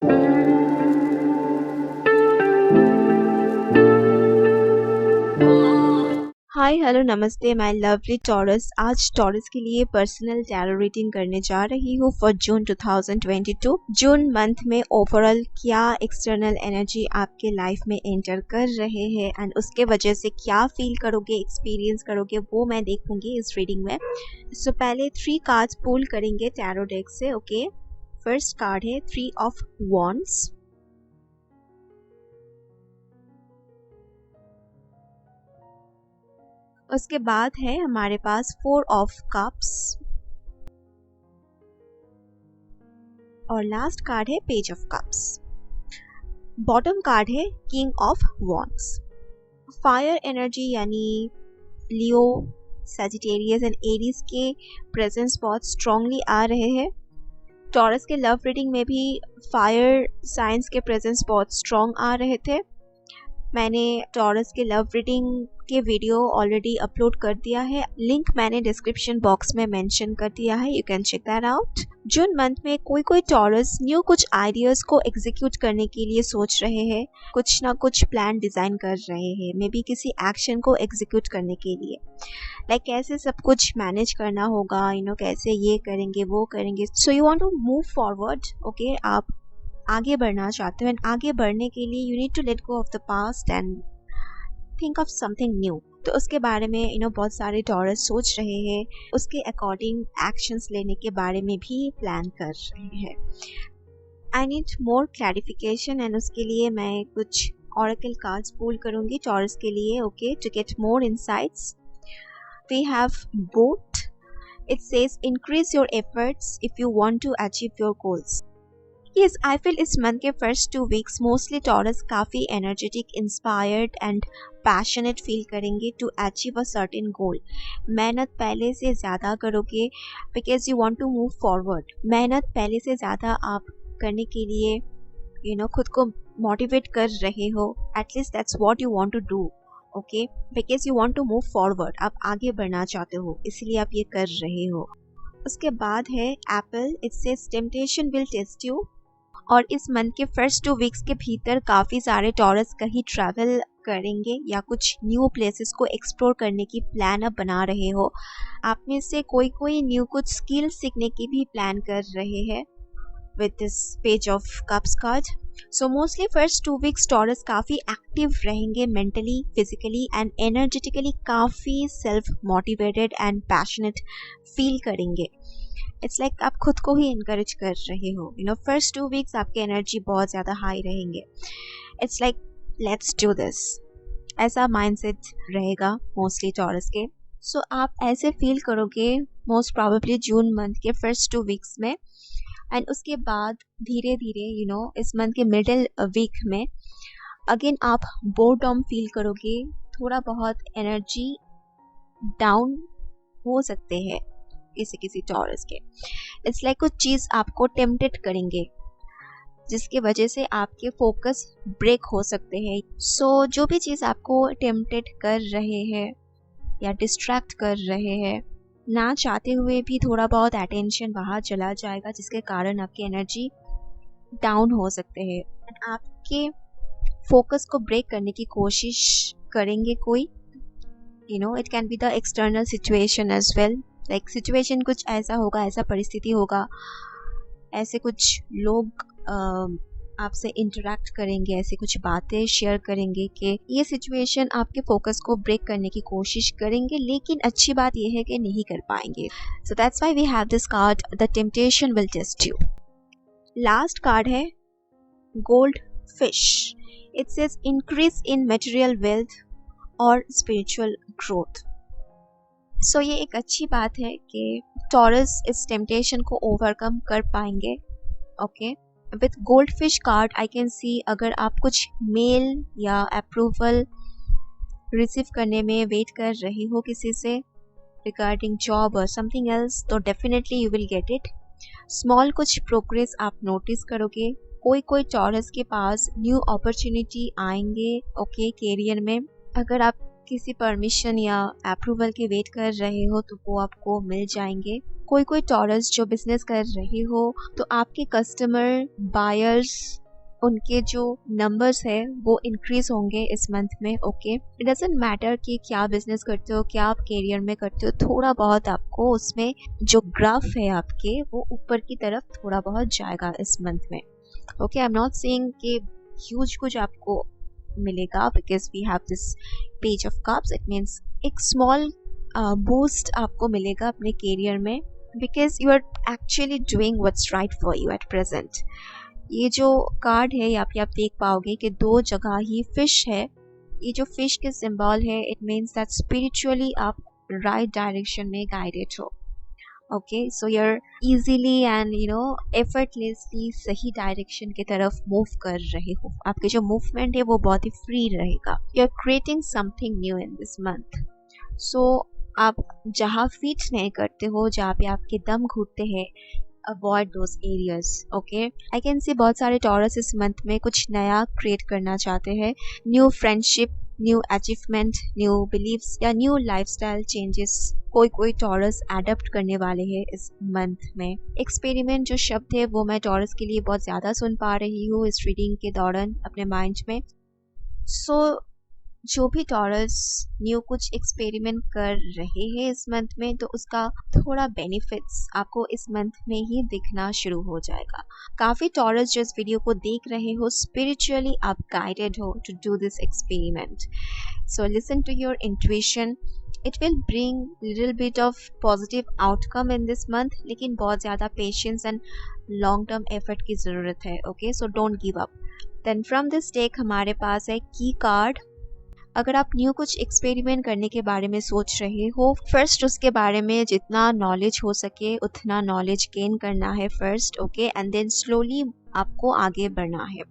Hi hello नमस्ते my lovely taurus. आज taurus के लिए पर्सनल टैरो रीडिंग करने जा रही हूँ फॉर जून 2022। जून मंथ में ओवरऑल क्या एक्सटर्नल एनर्जी आपके लाइफ में एंटर कर रहे हैं एंड उसके वजह से क्या फील करोगे, एक्सपीरियंस करोगे, वो मैं देखूंगी इस रीडिंग में। सो पहले 3 कार्ड्स पुल करेंगे टैरो डेक से। ओके, फर्स्ट कार्ड है 3 ऑफ वॉन्ड्स। उसके बाद है हमारे पास 4 ऑफ कप्स और लास्ट कार्ड है page of cups. Bottom card है king of wands. Fire energy यानी लियो, सैजिटेरियस एंड एरीज के प्रेजेंस बहुत स्ट्रांगली आ रहे हैं। टॉरस के लव रीडिंग में भी फायर साइंस के प्रेजेंस बहुत स्ट्रांग आ रहे थे। मैंने टॉरस के लव रीडिंग के वीडियो ऑलरेडी अपलोड कर दिया है, लिंक मैंने डिस्क्रिप्शन बॉक्स में मेंशन कर दिया है, you can check that out. June month में कोई टॉरस न्यू कुछ आइडियाज को एग्जीक्यूट करने के लिए सोच रहे हैं, कुछ ना कुछ प्लान डिजाइन कर रहे हैं, मे बी किसी एक्शन को एग्जीक्यूट करने के लिए, लाइक कैसे सब कुछ मैनेज करना होगा, कैसे ये करेंगे वो करेंगे। So you want to move forward. Okay, आप आगे बढ़ना चाहते हो एंड आगे बढ़ने के लिए you need to let go of the past and think of something new. तो उसके बारे में बहुत सारे टॉरस सोच रहे हैं, उसके अकॉर्डिंग एक्शंस लेने के बारे में भी प्लान कर रहे हैं। I need more clarification and उसके लिए मैं कुछ ऑरेकल कार्ड्स पुल करूंगी टॉरस के लिए। Okay, to get more insights we have both. It says increase your efforts if you want to achieve your goals. Yes, I feel इस month के first 2 weeks mostly Taurus काफ़ी energetic, inspired and passionate feel करेंगे to achieve a certain goal. मेहनत पहले से ज़्यादा करोगे because you want to move forward. मेहनत पहले से ज़्यादा आप करने के लिए खुद को मोटिवेट कर रहे हो, at least that's what you want to do. Okay, because you want to move forward, आप आगे बढ़ना चाहते हो, इसलिए आप ये कर रहे हो। उसके बाद है apple. It says temptation will test you. और इस मंथ के फर्स्ट 2 वीक्स के भीतर काफ़ी सारे टॉरस कहीं ट्रैवल करेंगे या कुछ न्यू प्लेसेस को एक्सप्लोर करने की प्लान अब बना रहे हो। आप में से कोई न्यू कुछ स्किल सीखने की भी प्लान कर रहे हैं with this page of cups card. So mostly first 2 weeks taurus काफ़ी एक्टिव रहेंगे, मेंटली, फिजिकली एंड एनर्जेटिकली काफ़ी self motivated and passionate feel करेंगे। इट्स लाइक आप खुद को ही इनकरेज कर रहे हो। फर्स्ट 2 वीक्स आपकी एनर्जी बहुत ज़्यादा हाई रहेंगे। It's like let's do this, ऐसा माइंडसेट रहेगा मोस्टली टॉरस के। सो आप ऐसे फील करोगे मोस्ट प्रॉबेबली जून मंथ के फर्स्ट 2 वीक्स में एंड उसके बाद धीरे धीरे इस मंथ के मिडिल वीक में अगेन आप बोरडम फील करोगे, थोड़ा बहुत एनर्जी डाउन हो सकते हैं किसी टॉरस के। इट्स लाइक कुछ चीज़ आपको टेम्पटेड करेंगे जिसके वजह से आपके फोकस ब्रेक हो सकते हैं। सो जो भी चीज़ आपको टेम्पटेड कर रहे हैं या डिस्ट्रैक्ट कर रहे हैं, ना चाहते हुए भी थोड़ा बहुत अटेंशन वहाँ चला जाएगा जिसके कारण आपकी एनर्जी डाउन हो सकते हैं। आपके फोकस को ब्रेक करने की कोशिश करेंगे कोई, it can be the external situation as well, like situation कुछ ऐसा होगा, ऐसा परिस्थिति होगा, ऐसे कुछ लोग आपसे इंटरेक्ट करेंगे, ऐसे कुछ बातें शेयर करेंगे कि ये सिचुएशन आपके फोकस को ब्रेक करने की कोशिश करेंगे, लेकिन अच्छी बात यह है कि नहीं कर पाएंगे। So that's why we have this card, the temptation will test you. Last card है goldfish. It says increase in material wealth और स्पिरिचुअल ग्रोथ। सो ये एक अच्छी बात है कि टॉरस इस टेम्पटेशन को ओवरकम कर पाएंगे। Okay, with gold fish card I can सी अगर आप कुछ मेल या अप्रूवल रिसीव करने में वेट कर रहे हो किसी से रिगार्डिंग जॉब और समथिंग एल्स, तो definitely you will get it. Small कुछ प्रोग्रेस आप नोटिस करोगे। कोई टॉरस के पास न्यू अपॉर्चुनिटी आएंगे ओके कैरियर में। अगर आप किसी परमिशन या अप्रूवल के वेट कर रहे हो तो वो आपको मिल जाएंगे। कोई कोई टॉरस जो बिजनेस कर रहे हो तो आपके कस्टमर बायर्स उनके जो नंबर्स है वो इंक्रीज होंगे इस मंथ में। ओके, इट डजंट मैटर कि क्या बिजनेस करते हो, क्या आप करियर में करते हो, थोड़ा बहुत आपको उसमें जो ग्राफ है आपके वो ऊपर की तरफ थोड़ा बहुत जाएगा इस मंथ में। Okay, I am not saying कि ह्यूज कुछ आपको मिलेगा because we have this page of cups. It means एक स्मॉल बूस्ट आपको मिलेगा अपने करियर में because you are actually doing what's right for you at present. ये जो कार्ड है यहाँ पे आप देख पाओगे कि दो जगह ही फिश है। ये जो फिश के सिंबल है इट मीन्स दैट स्पिरिचुअली आप राइट डायरेक्शन में गाइडेड हो। Okay, so you're easily and effortlessly सही डायरेक्शन की तरफ मूव कर रहे हो। आपके जो मूवमेंट है वो बहुत ही फ्री रहेगा। You are creating something new in this month. So आप जहाँ फिट नहीं करते हो, जहाँ पे आपके दम घुटते हैं, avoid those areas. Okay, I can सी बहुत सारे टॉरस इस मंथ में कुछ नया क्रिएट करना चाहते हैं। New friendship, new achievement, new beliefs या न्यू लाइफस्टाइल चेंजेस कोई टॉरस एडप्ट करने वाले हैं इस मंथ में। एक्सपेरिमेंट जो शब्द है वो मैं टॉरस के लिए बहुत ज़्यादा सुन पा रही हूँ इस रीडिंग के दौरान अपने माइंड में। सो जो भी टॉरस न्यू कुछ एक्सपेरिमेंट कर रहे हैं इस मंथ में तो उसका थोड़ा बेनिफिट्स आपको इस मंथ में ही दिखना शुरू हो जाएगा। काफ़ी टॉरस जो इस वीडियो को देख रहे हो स्पिरिचुअली आप गाइडेड हो to do this experiment. So listen to your intuition, it will bring little bit of positive outcome in this month, लेकिन बहुत ज़्यादा patience and long term effort की ज़रूरत है। Okay, so don't give up. Then from this deck हमारे पास है की कार्ड। अगर आप न्यू कुछ एक्सपेरिमेंट करने के बारे में सोच रहे हो, फर्स्ट उसके बारे में जितना नॉलेज हो सके उतना नॉलेज गेन करना है first. Okay, and then slowly आपको आगे बढ़ना है।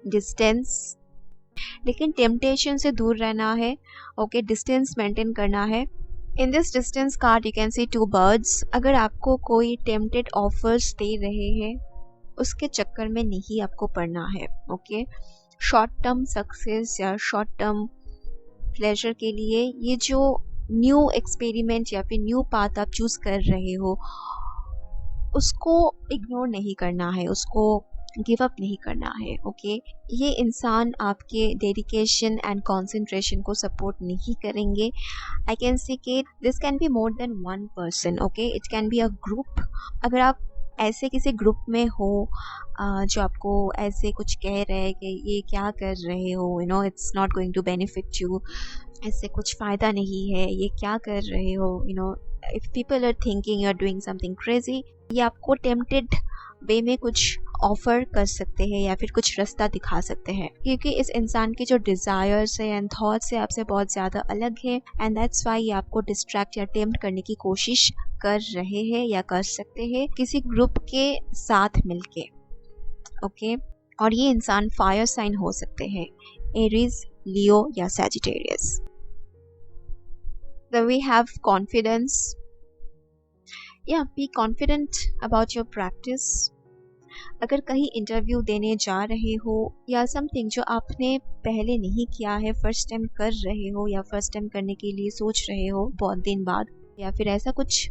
डिस्टेंस, लेकिन टेम्पटेशन से दूर रहना है। ओके, डिस्टेंस मेंटेन करना है। In this distance card you can see two birds. अगर आपको कोई टेम्पटेड ऑफर्स दे रहे हैं उसके चक्कर में नहीं आपको पड़ना है। ओके, शॉर्ट टर्म सक्सेस या शॉर्ट टर्म प्लेजर के लिए ये जो न्यू एक्सपेरिमेंट या फिर न्यू पाथ आप चूज कर रहे हो उसको इग्नोर नहीं करना है, उसको गिव अप नहीं करना है। ओके, ये इंसान आपके डेडिकेशन एंड कंसंट्रेशन को सपोर्ट नहीं करेंगे। आई कैन सी के this can be more than one person. Okay, it can be a group. अगर आप ऐसे किसी ग्रुप में हो जो आपको ऐसे कुछ कह रहे हैं कि ये क्या कर रहे हो, it's not going to benefit you, ऐसे कुछ फ़ायदा नहीं है, ये क्या कर रहे हो, if people are thinking you are doing something crazy, ये आपको टेम्पटेड वे में कुछ ऑफर कर सकते हैं या फिर कुछ रास्ता दिखा सकते हैं, क्योंकि इस इंसान की जो डिज़ायर्स है एंड थॉट्स है आपसे बहुत ज़्यादा अलग है एंड दैट्स वाई ये आपको डिस्ट्रैक्ट या टेम्प्ट करने की कोशिश कर रहे हैं या कर सकते हैं किसी ग्रुप के साथ मिलके। ओके, और ये इंसान फायर साइन हो सकते हैं, एरीज, लियो या Sagittarius. Then we have confidence. Yeah, be confident about your practice. अगर कहीं इंटरव्यू देने जा रहे हो या समथिंग जो आपने पहले नहीं किया है, फर्स्ट टाइम कर रहे हो या फर्स्ट टाइम करने के लिए सोच रहे हो बहुत दिन बाद, या फिर ऐसा कुछ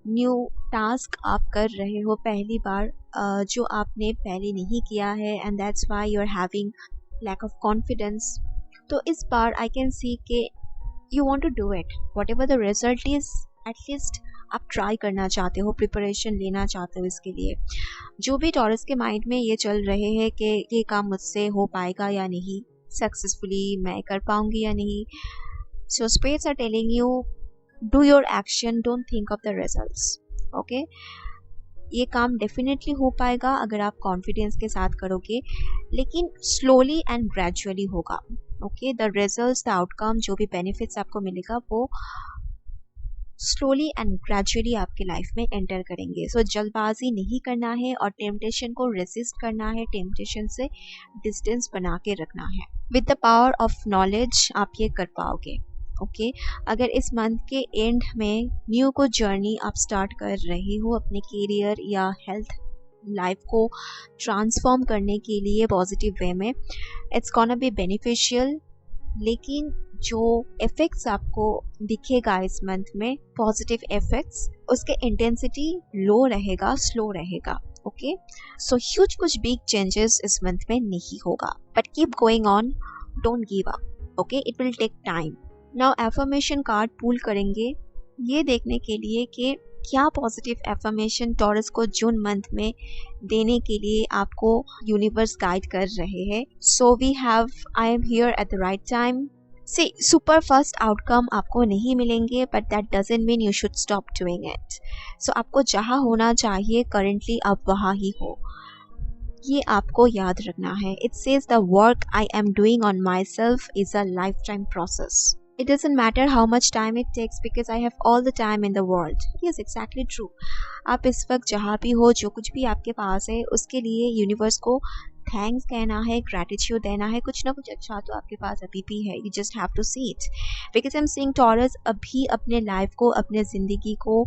न्यू टास्क आप कर रहे हो पहली बार जो आपने पहले नहीं किया है and that's why you are having lack of confidence, तो इस बार आई कैन सी के you want to do it, whatever the result is, at least आप ट्राई करना चाहते हो, प्रिपरेशन लेना चाहते हो इसके लिए। जो भी टॉरस के माइंड में ये चल रहे हैं कि ये काम मुझसे हो पाएगा या नहीं, सक्सेसफुली मैं कर पाऊंगी या नहीं, so spirits are telling you do your action, don't think of the results. Okay, ये काम डेफिनेटली हो पाएगा अगर आप कॉन्फिडेंस के साथ करोगे, लेकिन स्लोली एंड ग्रेजुअली होगा। Okay, the results, the outcome, जो भी बेनिफिट्स आपको मिलेगा वो स्लोली एंड ग्रेजुअली आपके लाइफ में एंटर करेंगे। सो जल्दबाजी नहीं करना है और टेम्पटेशन को रेसिस्ट करना है, टेम्पटेशन से डिस्टेंस बना के रखना है। With the power of knowledge आप ये कर पाओगे। ओके, अगर इस मंथ के एंड में न्यू को जर्नी आप स्टार्ट कर रहे हो अपने करियर या हेल्थ लाइफ को ट्रांसफॉर्म करने के लिए पॉजिटिव वे में, इट्स गोना बी बेनिफिशियल, लेकिन जो इफेक्ट्स आपको दिखेगा इस मंथ में, पॉजिटिव इफेक्ट्स, उसके इंटेंसिटी लो रहेगा, स्लो रहेगा. ओके, सो ह्यूज कुछ बिग चेंजेस इस मंथ में नहीं होगा, but keep going on, don't give up. Okay, it will take time. Now affirmation card pull करेंगे ये देखने के लिए कि क्या पॉजिटिव एफर्मेशन टॉरस को जून मंथ में देने के लिए आपको यूनिवर्स गाइड कर रहे हैं. So we have I am here at the right time. See, super fast outcome आपको नहीं मिलेंगे, but that doesn't mean you should stop doing it. So आपको जहाँ होना चाहिए करंटली आप वहाँ ही हो, ये आपको याद रखना है. It says the work I am doing on my self is a life time process. It doesn't matter how much time it takes because I have all the time in the world. Yes, exactly true. आप इस वक्त जहाँ भी हो, जो कुछ भी आपके पास है, उसके लिए यूनिवर्स को थैंक्स कहना है, ग्रैटिट्यूड देना है. कुछ ना कुछ अच्छा तो आपके पास अभी भी है. You just have to see it. Because I'm seeing Taurus अभी अपने लाइफ को, अपने ज़िंदगी को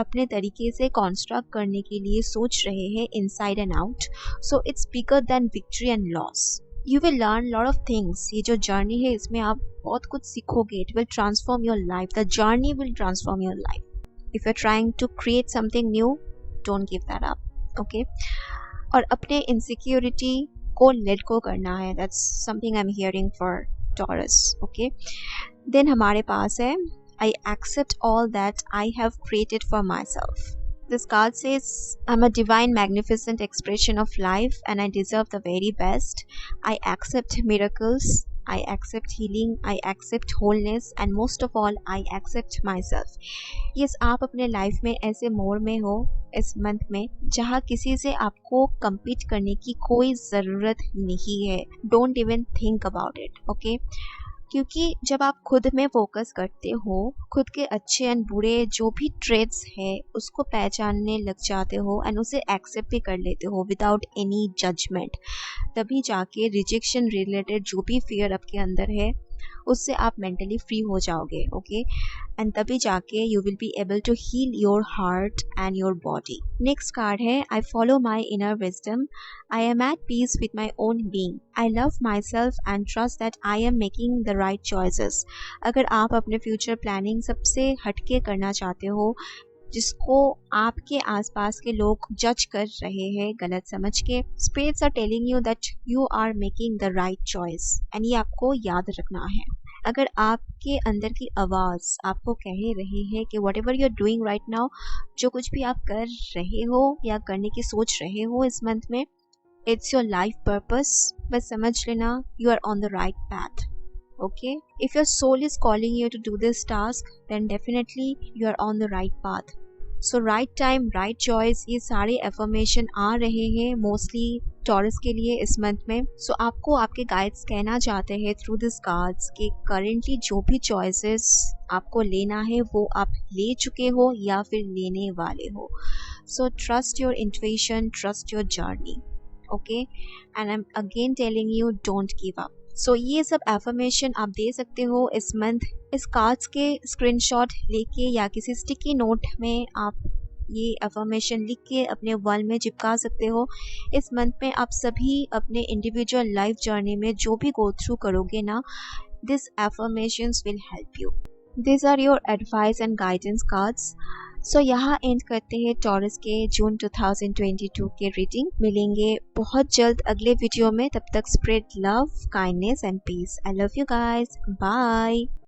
अपने तरीके से कॉन्स्ट्रक्ट करने के लिए सोच रहे हैं, inside and out. So it's bigger than victory and loss. You will learn lot of things. ये जो जर्नी है इसमें आप बहुत कुछ सीखोगे. It will transform your life. The journey will transform your life. If you're trying to create something new, don't give that up. Okay? और अपने insecurity को let go करना है. That's something I'm hearing for Taurus. Okay? Then हमारे पास है I accept all that I have created for myself. This card says, I'm a divine, magnificent expression of life and I deserve the very best. I accept miracles. I accept healing. I accept wholeness. And most of all, I accept myself. Yes, आप अपने life में ऐसे मोड़ में हो इस month में जहाँ किसी से आपको compete करने की कोई ज़रूरत नहीं है. Don't even think about it. Okay? क्योंकि जब आप खुद में फोकस करते हो, खुद के अच्छे एंड बुरे जो भी ट्रेड्स है उसको पहचानने लग जाते हो एंड उसे एक्सेप्ट भी कर लेते हो विदाउट एनी जजमेंट, तभी जाके रिजेक्शन रिलेटेड जो भी फियर आपके अंदर है उससे आप मेंटली फ्री हो जाओगे. ओके, एंड तभी जाके you will be able to heal your heart and your body. Next card है I follow my inner wisdom. I am at peace with my own being. I love my self and trust that I am making the right choices. अगर आप अपने future planning सबसे हटके करना चाहते हो, जिसको आपके आसपास के लोग जज कर रहे हैं गलत समझ के, spirits are telling you that you are making the right choice and ये आपको याद रखना है. अगर आपके अंदर की आवाज़ आपको कह रही है कि whatever you are doing right now, जो कुछ भी आप कर रहे हो या करने की सोच रहे हो इस मंथ में, इट्स योर लाइफ पर्पस. बस समझ लेना you are on the right path. Okay, if your soul is calling you to do this task, then definitely you are on the right path. So right time, right choice, ये सारे affirmation आ रहे हैं mostly taurus के लिए इस month में. सो आपको आपके गाइड्स कहना चाहते हैं थ्रू दिस कार्ड्स कि करेंटली जो भी चॉइसेस आपको लेना है वो आप ले चुके हो या फिर लेने वाले हो. So trust your intuition, trust your journey. Okay, and I am again telling you, don't give up. So ये सब एफर्मेशन आप दे सकते हो इस मंथ. इस कार्ड्स के स्क्रीनशॉट लेके या किसी स्टिकी नोट में आप ये एफर्मेशन लिख के अपने वॉल में चिपका सकते हो. इस मंथ में आप सभी अपने इंडिविजुअल लाइफ जर्नी में जो भी गो थ्रू करोगे ना, this affirmations will help you. This are your advice and guidance cards. So यहाँ एंड करते हैं टॉरस के जून 2022 के रीडिंग. मिलेंगे बहुत जल्द अगले वीडियो में. तब तक spread love, kindness and peace. I love you guys. Bye.